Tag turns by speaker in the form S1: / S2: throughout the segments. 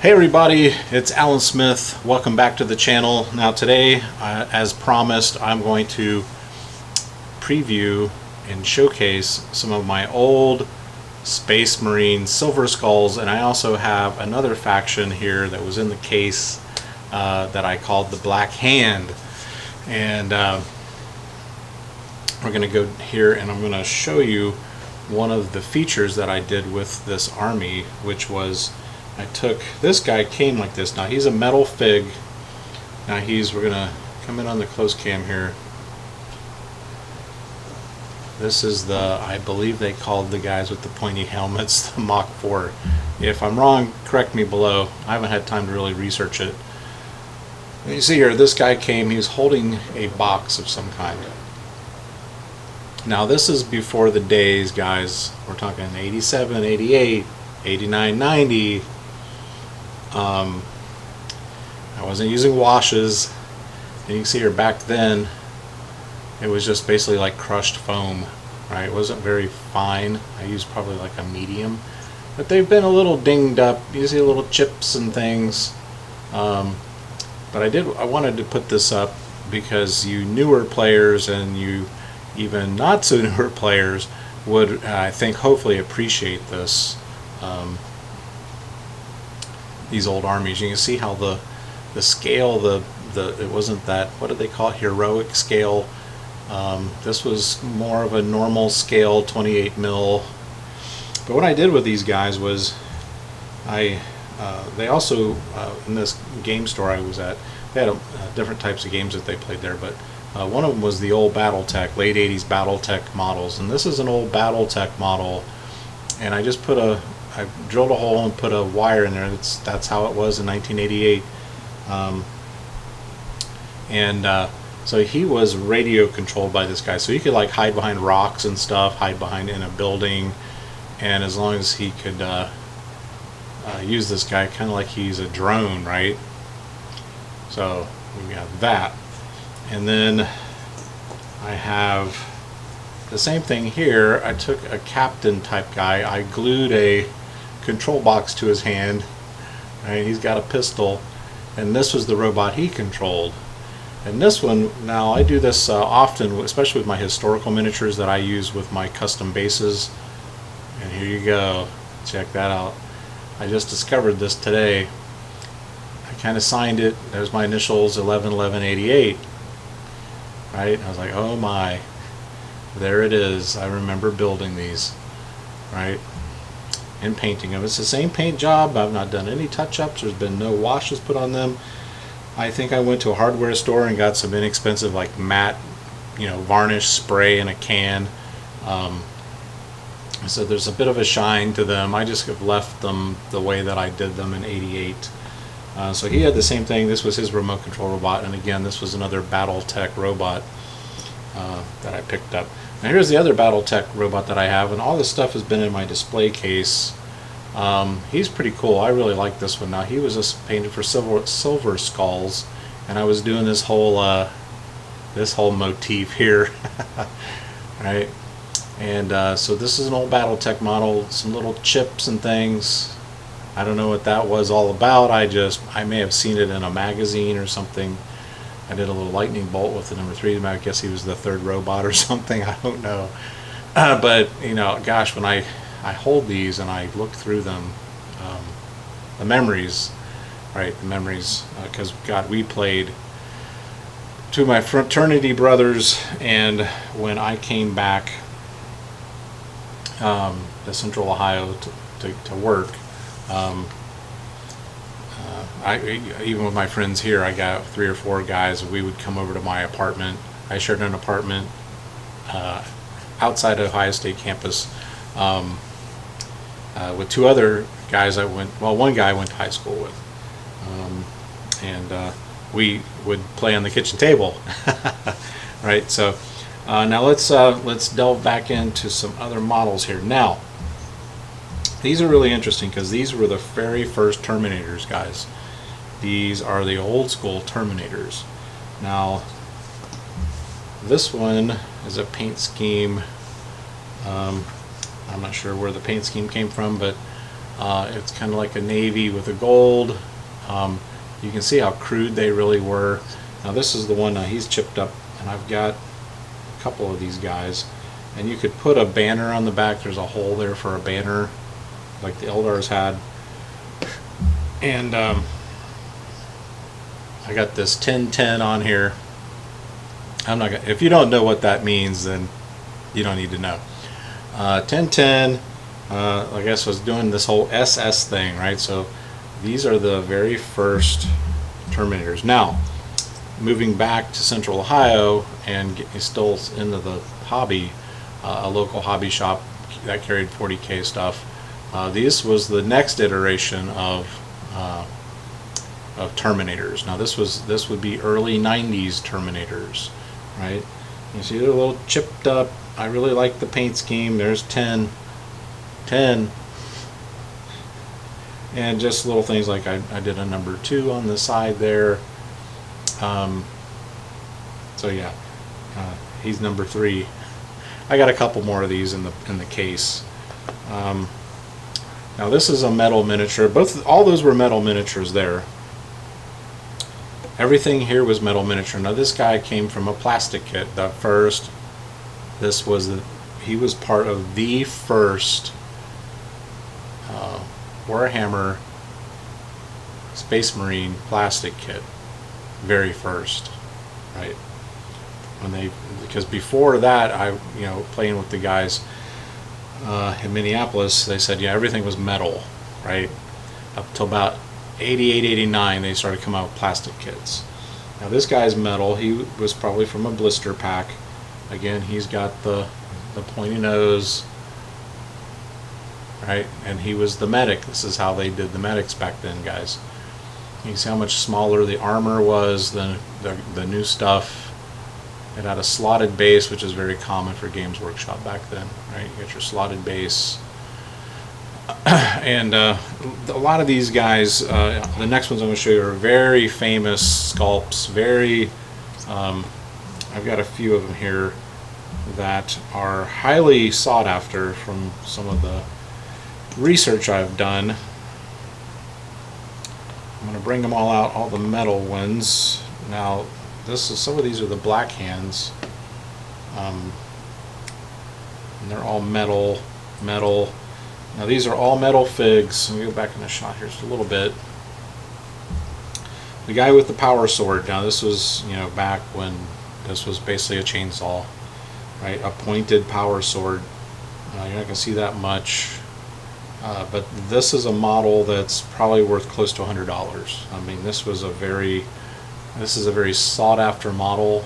S1: Hey everybody, it's Alan Smith. Welcome back to the channel. Now today, as promised, I'm going to preview and showcase some of my old Space Marine Silver Skulls, and I also have another faction here that was in the case that I called the Black Hand. And we're going to go here and I'm going to show you one of the features that I did with this army, which was I took, this guy came like this. Now he's a metal fig. Now we're going to come in on the close cam here. This is I believe they called the guys with the pointy helmets the Mach 4. If I'm wrong, correct me below. I haven't had time to really research it. And you see here, this guy came, he was holding a box of some kind. Now this is before the days, guys. We're talking 87, 88, 89, 90. I wasn't using washes, and you can see here back then it was just basically like crushed foam, right? It wasn't very fine. I used probably like a medium, but they've been a little dinged up. You see little chips and things, but I wanted to put this up because you newer players and you even not so newer players would I think hopefully appreciate this. These old armies, you can see how the scale, it wasn't that, what did they call it, heroic scale. This was more of a normal scale, 28 mil. But what I did with these guys was they also in this game store I was at, they had different types of games that they played there, but one of them was the old Battletech, late 80s Battletech models, and this is an old Battletech model, and I just I drilled a hole and put a wire in there. That's how it was in 1988. So he was radio controlled by this guy, so he could like hide behind rocks and stuff, hide behind in a building, and as long as he could use this guy kind of like he's a drone, right? So we got that, and then I have the same thing here. I took a captain type guy, I glued a control box to his hand, right? He's got a pistol, and this was the robot he controlled. And this one, now I do this often, especially with my historical miniatures that I use with my custom bases. And here you go, check that out. I just discovered this today. I kind of signed it. There's my initials, 111188. Right? I was like, oh my, there it is. I remember building these, right? And painting them. It's the same paint job. I've not done any touch-ups. There's been no washes put on them. I think I went to a hardware store and got some inexpensive like matte, varnish spray in a can. So there's a bit of a shine to them. I just have left them the way that I did them in '88. So he had the same thing. This was his remote control robot, and again, this was another Battletech robot that I picked up. Now here's the other Battletech robot that I have, and all this stuff has been in my display case. He's pretty cool. I really like this one. Now he was just painted for silver skulls, and I was doing this whole motif here, right? And so this is an old Battletech model, some little chips and things. I don't know what that was all about. I may have seen it in a magazine or something. I did a little lightning bolt with the number 3. I guess he was the third robot or something. I don't know. But gosh, when I hold these and I look through them, the memories, right? The memories, because God, we played to my fraternity brothers, and when I came back to Central Ohio to work. Even with my friends here, I got 3 or 4 guys. We would come over to my apartment. I shared an apartment outside of Ohio State campus with 2 other guys. One guy I went to high school with, and we would play on the kitchen table, right? So now let's delve back into some other models here. Now these are really interesting because these were the very first Terminators, guys. These are the old school Terminators. Now this one is a paint scheme. I'm not sure where the paint scheme came from, but It's kind of like a navy with a gold. You can see how crude they really were. Now this is the one, he's chipped up, and I've got a couple of these guys. And you could put a banner on the back. There's a hole there for a banner, like the Eldars had. And I got this 1010 on here. I'm not gonna, if you don't know what that means, then you don't need to know. 1010, I guess, was doing this whole SS thing, right? So these are the very first Terminators. Now, moving back to Central Ohio and still into the hobby, a local hobby shop that carried 40K stuff. This was the next iteration of Terminators. Now this would be early 90s Terminators, right? You see they're a little chipped up. I really like the paint scheme. There's 10, and just little things like I did a number 2 on the side there. So yeah, he's number 3. I got a couple more of these in the case. Now this is a metal miniature. All those were metal miniatures there. Everything here was metal miniature. Now this guy came from a plastic kit. He was part of the first Warhammer Space Marine plastic kit. Very first, right? Because before that, playing with the guys in Minneapolis, they said, yeah, everything was metal, right? Up till about 88, 89, they started coming out with plastic kits. Now this guy's metal. He was probably from a blister pack. Again, he's got the pointy nose, right? And he was the medic. This is how they did the medics back then, guys. You can see how much smaller the armor was than the new stuff. It had a slotted base, which is very common for Games Workshop back then, right? You got your slotted base. And a lot of these guys, the next ones I'm going to show you are very famous sculpts. I've got a few of them here that are highly sought after from some of the research I've done. I'm going to bring them all out, all the metal ones. Now, some of these are the Black Hands, and they're all metal. Now these are all metal figs. Let me go back in the shot here just a little bit. The guy with the power sword. Now this was, back when this was basically a chainsaw, right? A pointed power sword. You're not going to see that much, but this is a model that's probably worth close to $100. I mean, this is a very sought after model,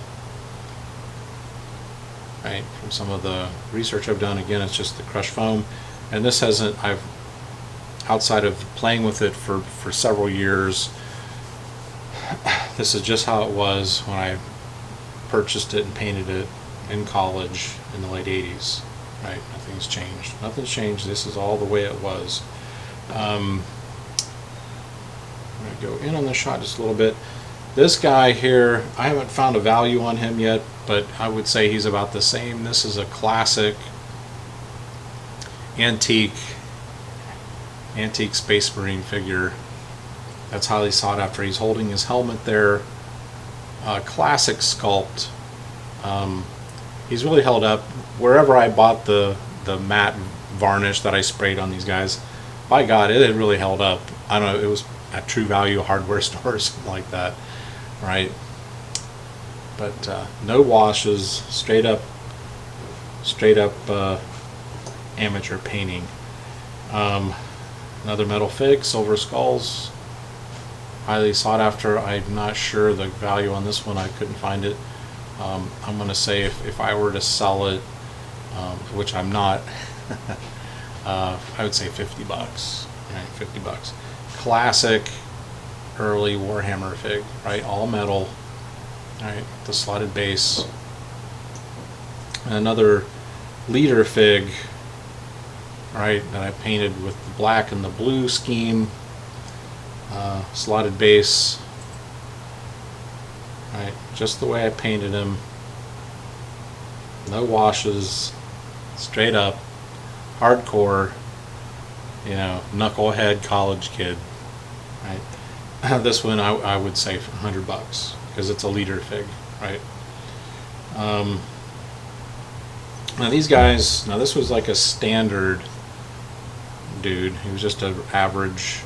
S1: right? From some of the research I've done, again, it's just the crushed foam. And this outside of playing with it for several years, this is just how it was when I purchased it and painted it in college in the late 80s, right? Nothing's changed. This is all the way it was. I'm going to go in on the shot just a little bit. This guy here, I haven't found a value on him yet, but I would say he's about the same. This is a classic antique Space Marine figure that's highly sought after. He's holding his helmet there. Classic sculpt. He's really held up. Wherever I bought the matte varnish that I sprayed on these guys, by God, it had really held up. I don't know, it was at True Value hardware store or something like that, right? But no washes, straight up amateur painting. Another metal fig, silver skulls, highly sought after. I'm not sure the value on this one. I couldn't find it. I'm going to say if I were to sell it, which I'm not, I would say $50. Right, $50. Classic early Warhammer fig, right? All metal, right? The slotted base. Another leader fig, right, that I painted with the black and the blue scheme, slotted base, right, just the way I painted him, no washes, straight up, hardcore, you know, knucklehead college kid, right? This one I would say for $100 because it's a leader fig, right? Now these guys, now this was like a standard dude. He was just an average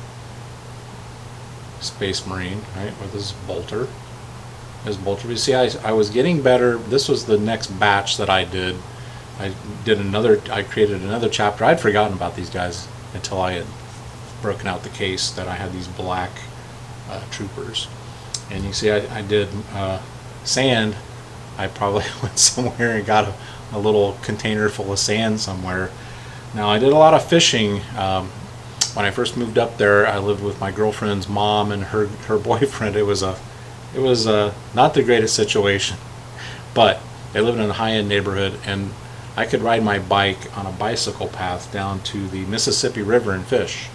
S1: Space Marine, right, with his bolter. You see, I was getting better. This was the next batch that I did. I created another chapter. I'd forgotten about these guys until I had broken out the case that I had these black troopers. And you see, I did sand. I probably went somewhere and got a little container full of sand somewhere. Now, I did a lot of fishing. When I first moved up there, I lived with my girlfriend's mom and her boyfriend. It was not the greatest situation, but they lived in a high-end neighborhood, and I could ride my bike on a bicycle path down to the Mississippi River and fish.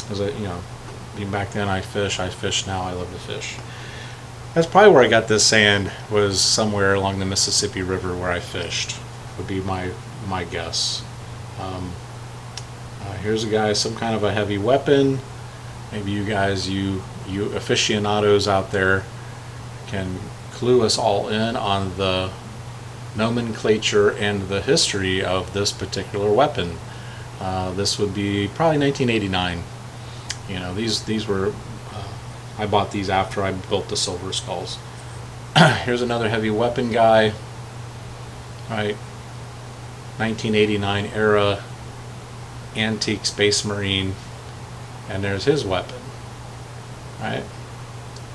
S1: As you know, even back then I fish now. I love to fish. That's probably where I got this sand, was somewhere along the Mississippi River where I fished, would be my guess. Here's a guy, some kind of a heavy weapon. Maybe you guys, you aficionados out there, can clue us all in on the nomenclature and the history of this particular weapon. This would be probably 1989. You know, these were, I bought these after I built the Silver Skulls. Here's another heavy weapon guy, right? 1989 era antique Space Marine, and there's his weapon, right?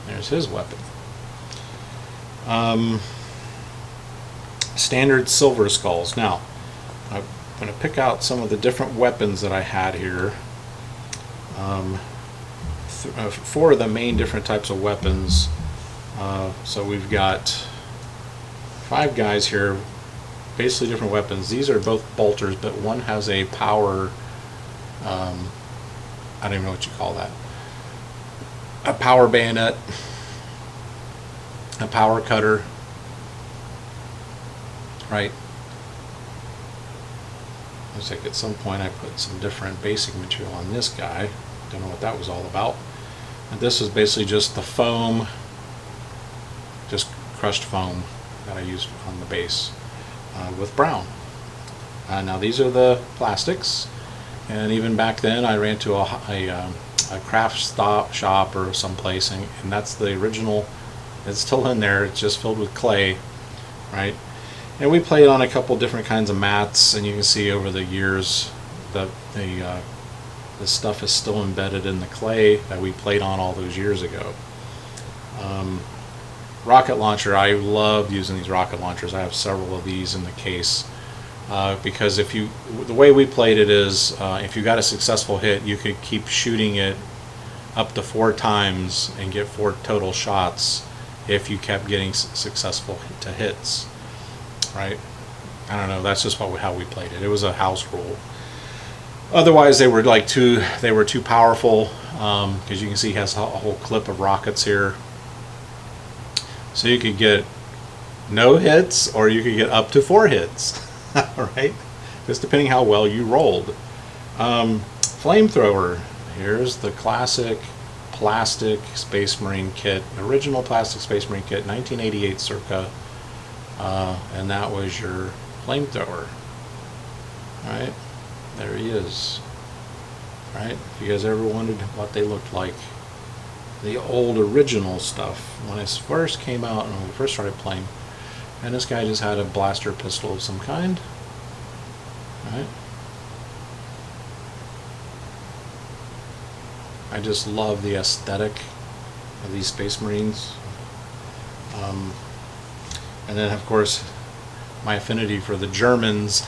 S1: There's his weapon. Standard Silver Skulls. Now, I'm going to pick out some of the different weapons that I had here. Four of the main different types of weapons. So we've got 5 guys here, basically different weapons. These are both bolters, but one has a power, I don't even know what you call that, a power bayonet, a power cutter, right? Looks like at some point I put some different basic material on this guy. Don't know what that was all about. And this is basically just the foam, just crushed foam that I used on the base with brown. Now these are the plastics, and even back then I ran to a craft shop or someplace, and that's the original. It's still in there. It's just filled with clay, right? And we played on a couple different kinds of mats, and you can see over the years that the stuff is still embedded in the clay that we played on all those years ago. Rocket launcher, I love using these rocket launchers. I have several of these in the case because the way we played it is if you got a successful hit, you could keep shooting it up to 4 times and get 4 total shots if you kept getting successful to-hits, right? I don't know, that's just how we played it. It was a house rule. Otherwise, they were too powerful, because you can see he has a whole clip of rockets here. So you could get no hits, or you could get up to 4 hits, right? Just depending how well you rolled. Flamethrower. Here's the classic plastic Space Marine kit, original plastic Space Marine kit, 1988 circa, and that was your flamethrower. All right, there he is. Right? If you guys ever wondered what they looked like, the old original stuff when it first came out and when we first started playing, and this guy just had a blaster pistol of some kind. Right? I just love the aesthetic of these Space Marines. And then of course my affinity for the Germans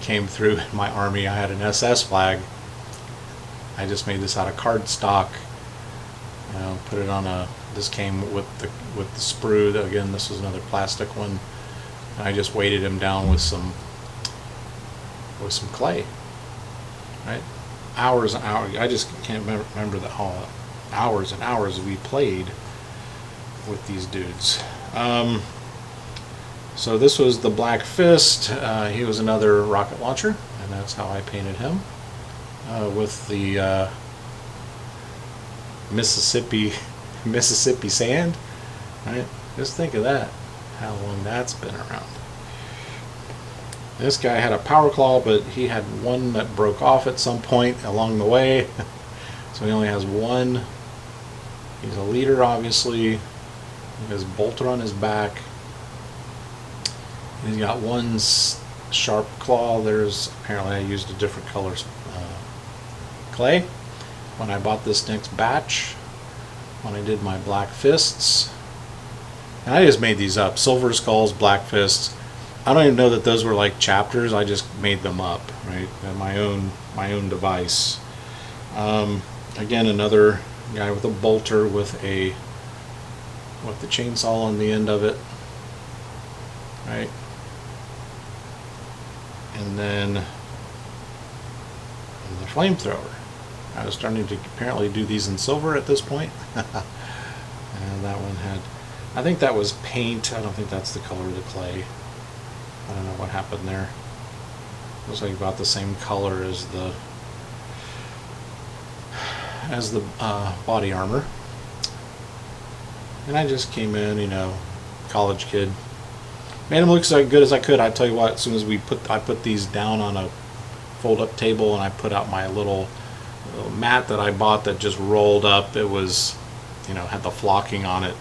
S1: came through in my army. I had an SS flag. I just made this out of cardstock. You know, put it on this came with the sprue. Again, this was another plastic one. And I just weighted him down with some clay. Right? Hours and hours. I just can't remember the hours and hours we played with these dudes. So this was the Black Fist. He was another rocket launcher, and that's how I painted him. with the Mississippi sand, right? Just think of that, how long that's been around. This guy had a power claw, but he had one that broke off at some point along the way. So he only has one. He's a leader, obviously. He has a bolter on his back. And he's got one sharp claw. There's, apparently I used a different color clay when I bought this next batch, when I did my black fists. And I just made these up. Silver skulls, black fists. I don't even know that those were like chapters. I just made them up, right? And my own device. Again, another guy with a bolter with the chainsaw on the end of it, right? And then the flamethrower. I was starting to apparently do these in silver at this point. And that one had, I think that was paint. I don't think that's the color of the clay. I don't know what happened there. Looks like about the same color as the body armor. And I just came in, you know, college kid. Made them look as good as I could. I tell you what, as soon as I put these down on a fold-up table, and I put out my little mat that I bought that just rolled up. It was, you know, had the flocking on it.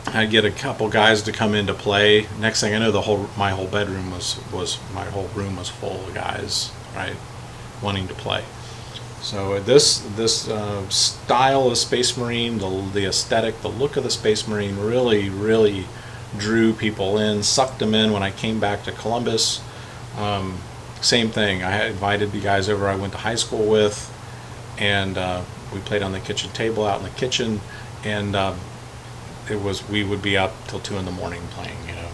S1: I'd get a couple guys to come in to play. Next thing I know, my whole bedroom my whole room was full of guys, right, wanting to play. So this style of Space Marine, the aesthetic, the look of the Space Marine really drew people in, sucked them in. When I came back to Columbus, same thing. I had invited the guys over I went to high school with, and we played on the kitchen table out in the kitchen, and we would be up till 2 in the morning playing, you know,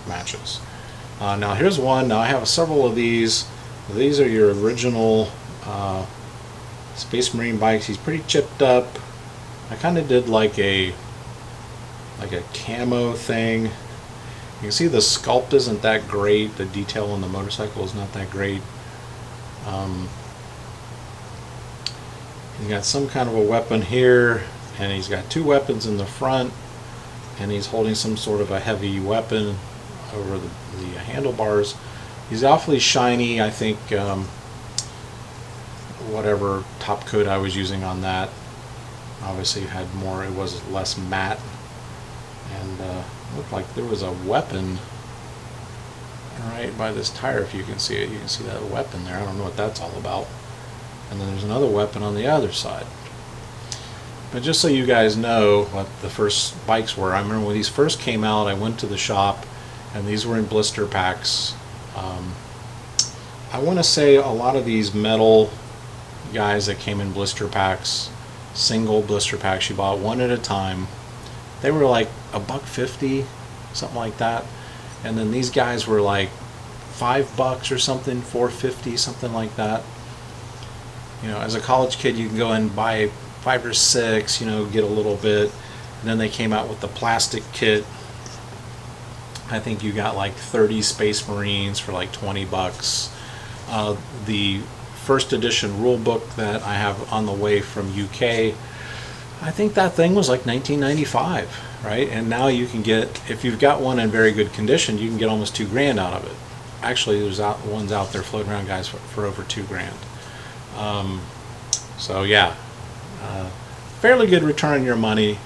S1: matches. Now here's one. Now I have several of these. These are your original Space Marine bikes. He's pretty chipped up. I kind of did like a camo thing. You can see the sculpt isn't that great. The detail on the motorcycle is not that great. He's got some kind of a weapon here, and he's got 2 weapons in the front, and he's holding some sort of a heavy weapon over the handlebars. He's awfully shiny. I think whatever top coat I was using on that obviously had more, it was less matte, and looked like there was a weapon right by this tire. If you can see it, you can see that weapon there. I don't know what that's all about. And then there's another weapon on the other side. But just so you guys know what the first bikes were, I remember when these first came out, I went to the shop, and these were in blister packs. I want to say a lot of these metal guys that came in blister packs, single blister packs, you bought one at a time, they were like $1.50, something like that. And then these guys were like $5 or something, $4.50, something like that. You know, as a college kid, you can go and buy 5 or 6, you know, get a little bit. And then they came out with the plastic kit. I think you got like 30 Space Marines for like $20. The first edition rule book that I have on the way from UK, I think that thing was like $19.95, right? And now you can get, if you've got one in very good condition, you can get almost $2,000 out of it. Actually, there's ones out there floating around, guys, for over $2,000. So yeah, fairly good return on your money.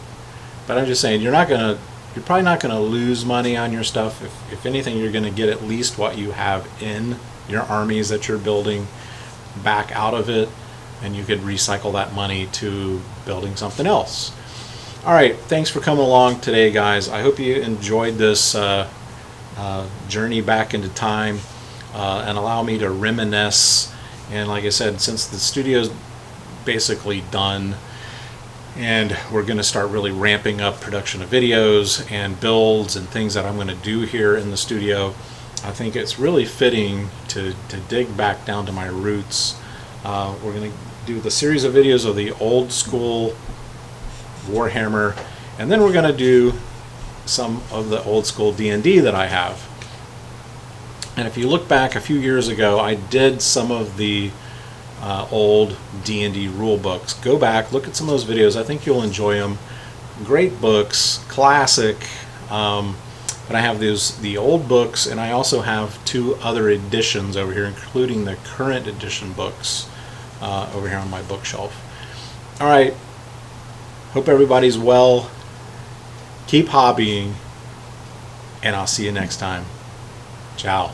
S1: But I'm just saying, you're probably not gonna lose money on your stuff. If anything, you're gonna get at least what you have in your armies that you're building back out of it, and you could recycle that money to building something else. All right, thanks for coming along today, guys. I hope you enjoyed this journey back into time, and allow me to reminisce. And like I said, since the studio's basically done, and we're going to start really ramping up production of videos and builds and things that I'm going to do here in the studio, I think it's really fitting to dig back down to my roots. We're going to do the series of videos of the old school Warhammer, and then we're going to do some of the old school D&D that I have. And if you look back a few years ago, I did some of the old D&D rule books. Go back, look at some of those videos. I think you'll enjoy them. Great books, classic. But I have the old books, and I also have 2 other editions over here, including the current edition books over here on my bookshelf. All right. Hope everybody's well. Keep hobbying, and I'll see you next time. Ciao.